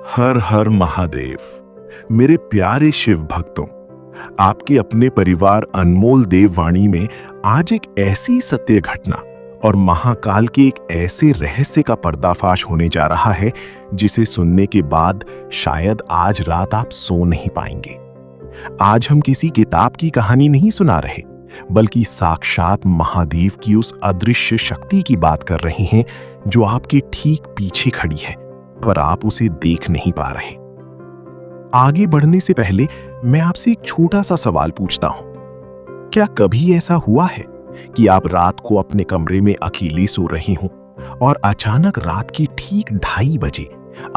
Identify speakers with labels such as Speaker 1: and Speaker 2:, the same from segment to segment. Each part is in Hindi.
Speaker 1: हर हर महादेव। मेरे प्यारे शिव भक्तों, आपके अपने परिवार अनमोल देववाणी में आज एक ऐसी सत्य घटना और महाकाल के एक ऐसे रहस्य का पर्दाफाश होने जा रहा है जिसे सुनने के बाद शायद आज रात आप सो नहीं पाएंगे। आज हम किसी किताब की कहानी नहीं सुना रहे, बल्कि साक्षात महादेव की उस अदृश्य शक्ति की बात कर रहे हैं जो आपके ठीक पीछे खड़ी है, पर आप उसे देख नहीं पा रहे। आगे बढ़ने से पहले मैं आपसे एक छोटा सा सवाल पूछता हूं। क्या कभी ऐसा हुआ है कि आप रात को अपने कमरे में अकेले सो रहे हों और अचानक रात के ठीक 2:30 बजे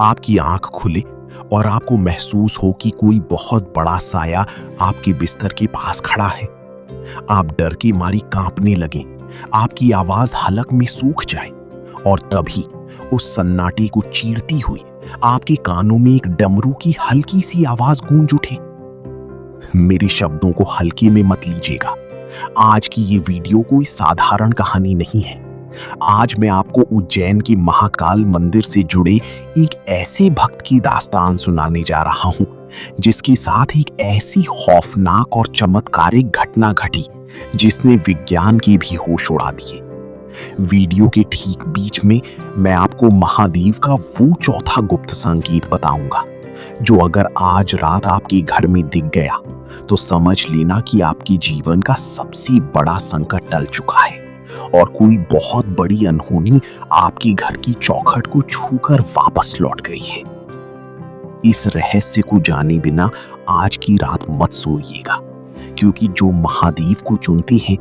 Speaker 1: आपकी आंख खुले और आपको महसूस हो कि कोई बहुत बड़ा साया आपके बिस्तर के पास खड़ा है? आप डर की मारी कांपने लगें, आपकी आवाज हलक में सूख जाए और तभी उस सन्नाटे को चीरती हुई आपके कानों में एक डमरू की हल्की सी आवाज गूंज उठे। मेरे शब्दों को हल्के में मत लीजिएगा। आज की ये वीडियो कोई साधारण कहानी नहीं है। आज मैं आपको उज्जैन के महाकाल मंदिर से जुड़े एक ऐसे भक्त की दास्तान सुनाने जा रहा हूं जिसके साथ एक ऐसी खौफनाक और चमत्कारिक घटना घटी जिसने विज्ञान के भी होश उड़ा दिए। वीडियो के ठीक बीच में मैं आपको महादेव का वो चौथा गुप्त संकेत बताऊंगा जो अगर आज रात आपके घर में दिख गया तो समझ लेना कि आपके जीवन का सबसे बड़ा संकट टल चुका है और कोई बहुत बड़ी अनहोनी आपके घर की चौखट को छूकर वापस लौट गई है। इस रहस्य को जाने बिना आज की रात मत सोइएगा, क्योंकि जो महादेव को चुनते हैं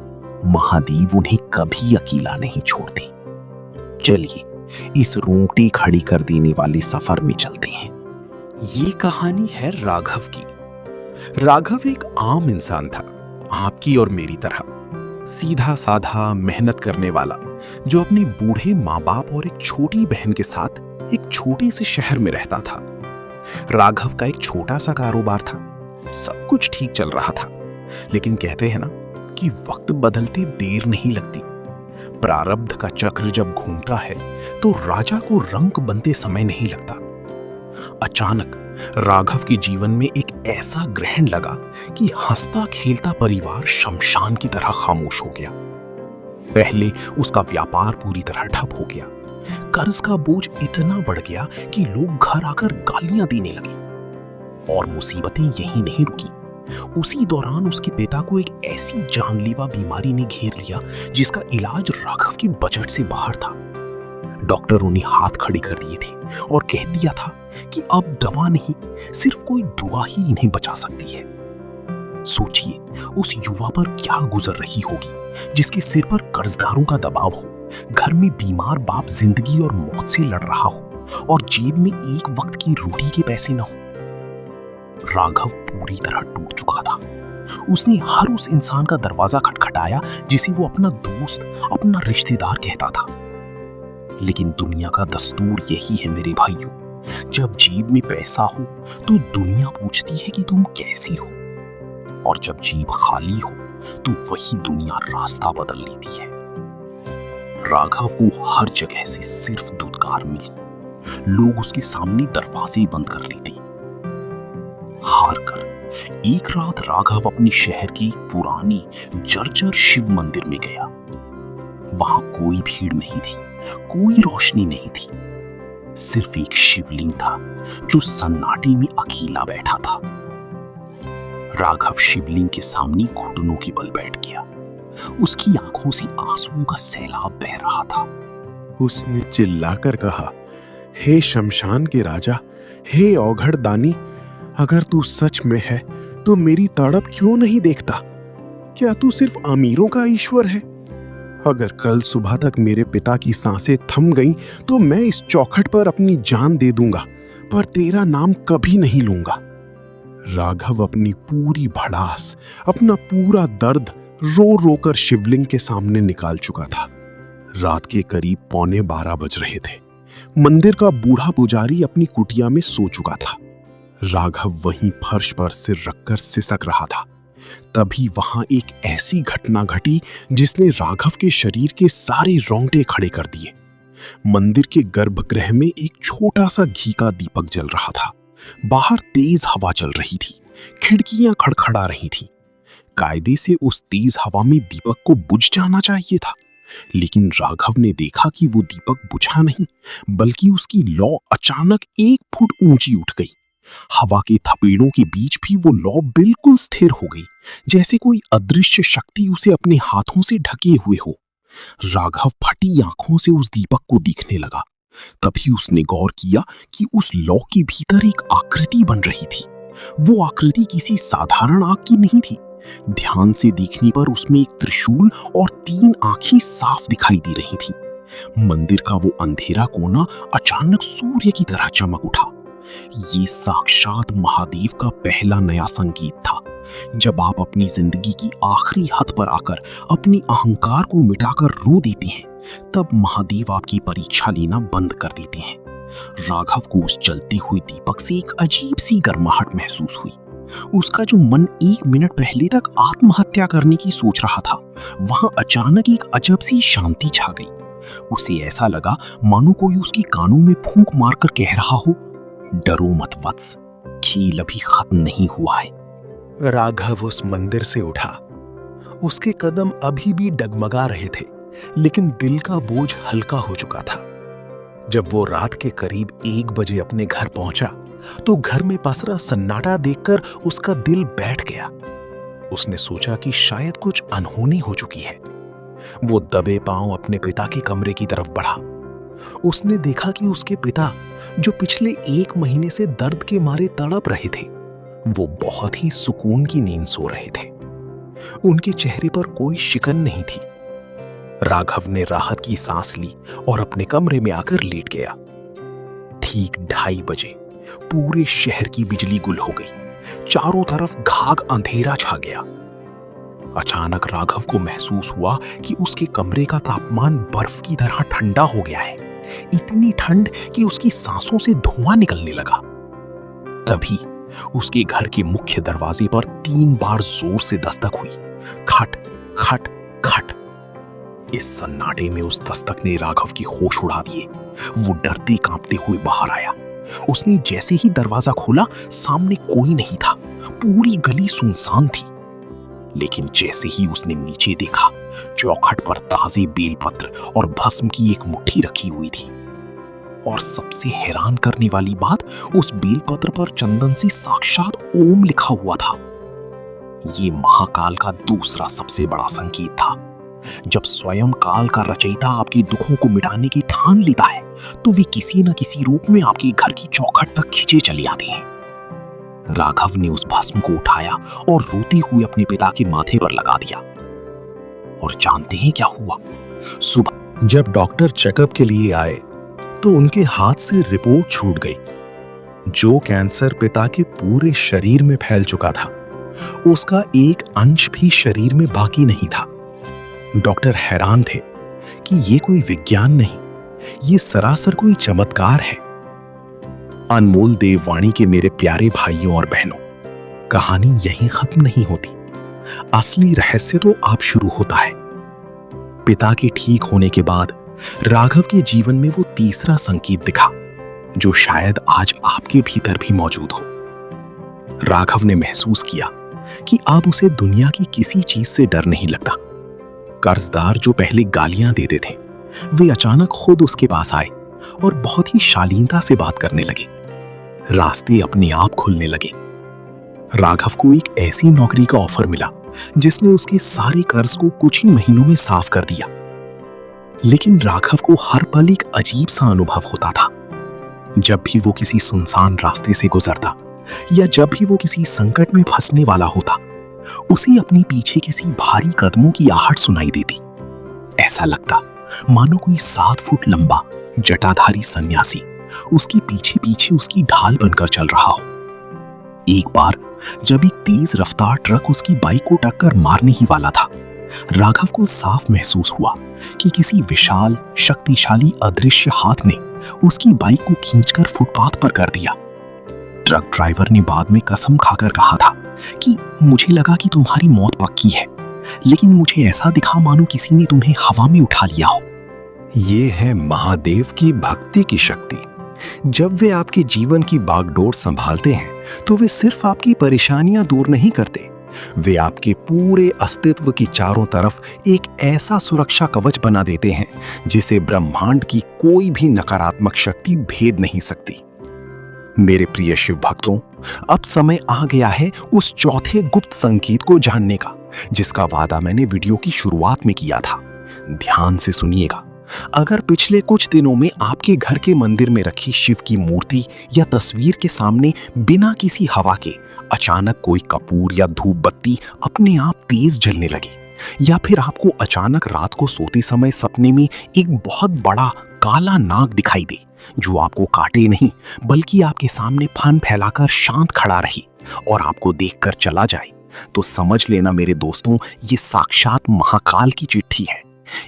Speaker 1: महादेव उन्हें कभी अकेला नहीं छोड़ते। चलिए इस रोंगटे खड़ी कर देने वाले सफर में चलते हैं।
Speaker 2: ये कहानी है राघव की। राघव एक आम इंसान था, आपकी और मेरी तरह, सीधा साधा मेहनत करने वाला, जो अपने बूढ़े माँ बाप और एक छोटी बहन के साथ एक छोटे से शहर में रहता था। राघव का एक छोटा सा कारोबार था, सब कुछ ठीक चल रहा था, लेकिन कहते हैं ना कि वक्त बदलते देर नहीं लगती। प्रारब्ध का चक्र जब घूमता है तो राजा को रंग बनते समय नहीं लगता। अचानक राघव के जीवन में एक ऐसा ग्रहण लगा कि हंसता खेलता परिवार शमशान की तरह खामोश हो गया। पहले उसका व्यापार पूरी तरह ठप हो गया, कर्ज का बोझ इतना बढ़ गया कि लोग घर आकर गालियां देने लगे। और मुसीबतें यहीं नहीं रुकी। उसी दौरान उसके पिता को एक ऐसी जानलेवा बीमारी ने घेर लिया जिसका इलाज राघव के बजट से बाहर था। डॉक्टर उन्हें हाथ खड़े कर दिए थे और कह दिया था कि अब दवा नहीं, सिर्फ कोई दुआ ही इन्हें बचा सकती है। सोचिए उस युवा पर क्या गुजर रही होगी जिसके सिर पर कर्जदारों का दबाव हो, घर में बीमार बाप जिंदगी और मौत से लड़ रहा हो और जेब में एक वक्त की रोटी के पैसे न हो। राघव पूरी तरह टूट चुका था। उसने हर उस इंसान का दरवाजा खटखटाया जिसे वो अपना दोस्त, अपना रिश्तेदार कहता था। लेकिन दुनिया का दस्तूर यही है मेरे भाइयों, जब जेब में पैसा हो तो दुनिया पूछती है कि तुम कैसी हो, और जब जेब खाली हो तो वही दुनिया रास्ता बदल लेती है। राघव को हर जगह से सिर्फ धुतकार मिली। लोग उसके सामने दरवाजे बंद कर लेते। हार कर एक रात राघव अपने शहर की पुरानी जर्जर शिव मंदिर में गया। वहां कोई भीड़ नहीं थी, कोई रोशनी नहीं थी, सिर्फ एक शिवलिंग था जो सन्नाटे में अकेला बैठा था। राघव शिवलिंग के सामने घुटनों के बल बैठ गया। उसकी आंखों से आंसुओं का सैलाब बह रहा था।
Speaker 3: उसने चिल्लाकर कहा, हे शमशान के राजा, हे औघड़ दानी, अगर तू सच में है तो मेरी तड़प क्यों नहीं देखता? क्या तू सिर्फ अमीरों का ईश्वर है? अगर कल सुबह तक मेरे पिता की सांसें थम गईं तो मैं इस चौखट पर अपनी जान दे दूंगा, पर तेरा नाम कभी नहीं लूंगा। राघव अपनी पूरी भड़ास, अपना पूरा दर्द रो रो कर शिवलिंग के सामने निकाल चुका था। रात के करीब 11:15 बज रहे थे। मंदिर का बूढ़ा पुजारी अपनी कुटिया में सो चुका था। राघव वहीं फर्श पर सिर रखकर सिसक रहा था। तभी वहां एक ऐसी घटना घटी जिसने राघव के शरीर के सारे रोंगटे खड़े कर दिए। मंदिर के गर्भगृह में एक छोटा सा घी का दीपक जल रहा था। बाहर तेज हवा चल रही थी, खिड़कियां खड़खड़ा रही थीं। कायदे से उस तेज हवा में दीपक को बुझ जाना चाहिए था, लेकिन राघव ने देखा कि वो दीपक बुझा नहीं, बल्कि उसकी लौ अचानक 1 फुट ऊंची उठ गई। हवा के थपेड़ों के बीच भी वो लौ बिल्कुल स्थिर हो गई, जैसे कोई अदृश्य शक्ति उसे अपने हाथों से ढके हुए हो। राघव फटी आंखों से उस दीपक को देखने लगा। तभी उसने गौर किया कि उस लौ के भीतर एक आकृति बन रही थी। वो आकृति किसी साधारण आग की नहीं थी। ध्यान से देखने पर उसमें एक त्रिशूल और 3 आंखें साफ दिखाई दे रही थी। मंदिर का वो अंधेरा कोना अचानक सूर्य की तरह चमक उठा। ये साक्षात महादेव का पहला नया संगीत था। जब आप अपनी जिंदगी की आखिरी हद पर आकर अपनी अहंकार को मिटाकर रो देते हैं, तब महादेव आपकी परीक्षा लेना बंद कर देते हैं। राघव को उस जलते हुए दीपक से एक अजीब सी गर्माहट महसूस हुई। उसका जो मन 1 मिनट पहले तक आत्महत्या करने की सोच रहा था, वहां अचानक एक अजब सी शांति छा गई। उसे ऐसा लगा मानो कोई उसके कानों में फूंक मारकर कह रहा हो, डरो मत वत्स, खेल अभी खत्म नहीं हुआ है।
Speaker 2: राघव उस मंदिर से उठा। उसके कदम अभी भी डगमगा रहे थे, लेकिन दिल का बोझ हल्का हो चुका था। जब वो रात के करीब 1 बजे अपने घर पहुंचा, तो घर में पसरा सन्नाटा देखकर उसका दिल बैठ गया। उसने सोचा कि शायद कुछ अनहोनी हो चुकी है। वो दबे पांव अपने पिता के कमरे की तरफ बढ़ा। उसने देखा कि उसके पिता, जो पिछले 1 महीने से दर्द के मारे तड़प रहे थे, वो बहुत ही सुकून की नींद सो रहे थे। उनके चेहरे पर कोई शिकन नहीं थी। राघव ने राहत की सांस ली और अपने कमरे में आकर लेट गया। ठीक 2:30 बजे पूरे शहर की बिजली गुल हो गई। चारों तरफ घाघ अंधेरा छा गया। अचानक राघव को महसूस हुआ कि उसके कमरे का तापमान बर्फ की तरह ठंडा हो गया है। इतनी ठंड कि उसकी सांसों से धुआं निकलने लगा। तभी उसके घर के मुख्य दरवाजे पर 3 बार जोर से दस्तक हुई। खट खट खट। इस सन्नाटे में उस दस्तक ने राघव की होश उड़ा दिए। वो डरते कांपते हुए बाहर आया। उसने जैसे ही दरवाजा खोला, सामने कोई नहीं था। पूरी गली सुनसान थी। लेकिन जैसे ही उसने नीचे देखा, चौखट पर ताजे बेलपत्र और भस्म की एक मुट्ठी रखी हुई थी। और सबसे हैरान करने वाली बात, उस बेलपत्र पर चंदन से साक्षात ओम लिखा हुआ था। ये महाकाल का दूसरा सबसे बड़ा संकेत था। जब स्वयं काल का रचयिता आपके दुखों को मिटाने की ठान लेता है, तो वे किसी न किसी रूप में आपके घर की चौखट तक खींचे चले आते हैं। राघव ने उस भस्म को उठाया और रोते हुए अपने पिता के माथे पर लगा दिया। और जानते हैं क्या हुआ? सुबह जब डॉक्टर चेकअप के लिए आए, तो उनके हाथ से रिपोर्ट छूट गई। जो कैंसर पिता के पूरे शरीर में फैल चुका था, उसका एक अंश भी शरीर में बाकी नहीं था। डॉक्टर हैरान थे कि ये कोई विज्ञान नहीं, ये सरासर कोई चमत्कार है। अनमोल देववाणी के मेरे प्यारे भाइयों और बहनों, कहानी यहीं खत्म नहीं होती। असली रहस्य तो अब शुरू होता है। पिता के ठीक होने के बाद राघव के जीवन में वो तीसरा संकेत दिखा, जो शायद आज आपके भीतर भी मौजूद हो। राघव ने महसूस किया कि अब उसे दुनिया की किसी चीज से डर नहीं लगता। कर्जदार जो पहले गालियां देते थे, वे अचानक खुद उसके पास आए और बहुत ही शालीनता से बात करने लगे। रास्ते अपने आप खुलने लगे। राघव को एक ऐसी नौकरी का ऑफर मिला जिसने उसके सारे कर्ज को कुछ ही महीनों में साफ कर दिया। लेकिन राघव को हर पल एक अजीब सा अनुभव होता था। जब भी वो किसी सुनसान रास्ते से गुजरता या जब भी वो किसी संकट में फंसने वाला होता, उसे अपने पीछे किसी भारी कदमों की आहट सुनाई देती। ऐसा लगता मानो कोई 7 फुट लंबा जटाधारी सन्यासी उसके पीछे पीछे उसकी ढाल बनकर चल रहा हो। एक बार जब एक तेज रफ्तार ट्रक उसकी बाइक को टक्कर मारने ही वाला था, राघव को साफ महसूस हुआ कि किसी विशाल शक्तिशाली अदृश्य हाथ ने उसकी बाइक को खींचकर फुटपाथ पर कर दिया। ट्रक ड्राइवर ने बाद में कसम खाकर कहा था कि मुझे लगा कि तुम्हारी मौत पक्की है, लेकिन मुझे ऐसा दिखा मानो किसी ने तुम्हें हवा में उठा लिया हो। ये है महादेव की भक्ति की शक्ति। जब वे आपके जीवन की बागडोर संभालते हैं तो वे सिर्फ आपकी परेशानियां दूर नहीं करते, वे आपके पूरे अस्तित्व की चारों तरफ एक ऐसा सुरक्षा कवच बना देते हैं जिसे ब्रह्मांड की कोई भी नकारात्मक शक्ति भेद नहीं सकती। मेरे प्रिय शिव भक्तों, अब समय आ गया है उस चौथे गुप्त संकेत को जानने का, जिसका वादा मैंने वीडियो की शुरुआत में किया था। ध्यान से सुनिएगा। अगर पिछले कुछ दिनों में आपके घर के मंदिर में रखी शिव की मूर्ति या तस्वीर के सामने बिना किसी हवा के अचानक कोई कपूर या धूप बत्ती अपने आप तेज जलने लगे, या फिर आपको अचानक रात को सोते समय सपने में एक बहुत बड़ा काला नाग दिखाई दे जो आपको काटे नहीं बल्कि आपके सामने फन फैलाकर शांत खड़ा रहे और आपको देखकर चला जाए, तो समझ लेना मेरे दोस्तों, ये साक्षात महाकाल की चिट्ठी है।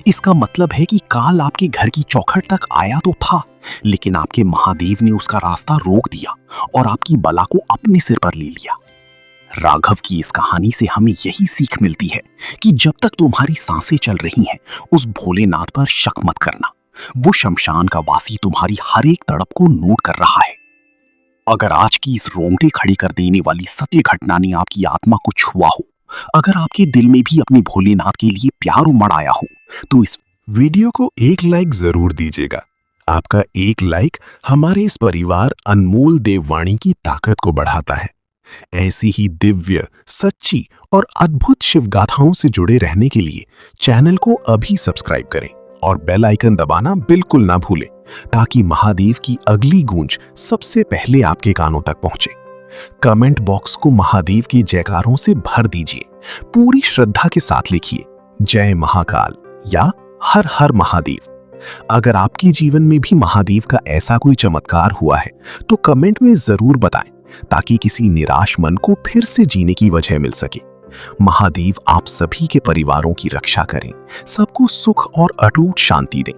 Speaker 2: इसका मतलब है कि काल आपके घर की चौखट तक आया तो था, लेकिन आपके महादेव ने उसका रास्ता रोक दिया और आपकी बला को अपने सिर पर ले लिया। राघव की इस कहानी से हमें यही सीख मिलती है कि जब तक तुम्हारी सांसें चल रही हैं, उस भोलेनाथ पर शक मत करना। वो शमशान का वासी तुम्हारी हर एक तड़प को नोट कर रहा है। अगर आज की इस रोंगटे खड़ी कर देने वाली सत्य घटना ने आपकी आत्मा को छुआ हो, अगर आपके दिल में भी अपने भोलेनाथ के लिए प्यार उमड़ आया हो, तो इस
Speaker 1: वीडियो को एक लाइक जरूर दीजिएगा। आपका एक लाइक हमारे इस परिवार अनमोल देववाणी की ताकत को बढ़ाता है। ऐसी ही दिव्य, सच्ची और अद्भुत शिव गाथाओं से जुड़े रहने के लिए चैनल को अभी सब्सक्राइब करें और बेल आइकन दबाना बिल्कुल ना भूलें, ताकि महादेव की अगली गूंज सबसे पहले आपके कानों तक पहुंचे। कमेंट बॉक्स को महादेव की जयकारों से भर दीजिए। पूरी श्रद्धा के साथ लिखिए जय महाकाल या हर हर महादेव। अगर आपके जीवन में भी महादेव का ऐसा कोई चमत्कार हुआ है तो कमेंट में जरूर बताएं, ताकि किसी निराश मन को फिर से जीने की वजह मिल सके। महादेव आप सभी के परिवारों की रक्षा करें, सबको सुख और अटूट शांति दें।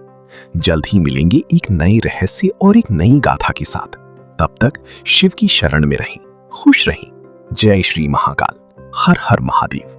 Speaker 1: जल्द ही मिलेंगे एक नए रहस्य और एक नई गाथा के साथ। तब तक शिव की शरण में रहें, खुश रहें। जय श्री महाकाल, हर हर महादेव।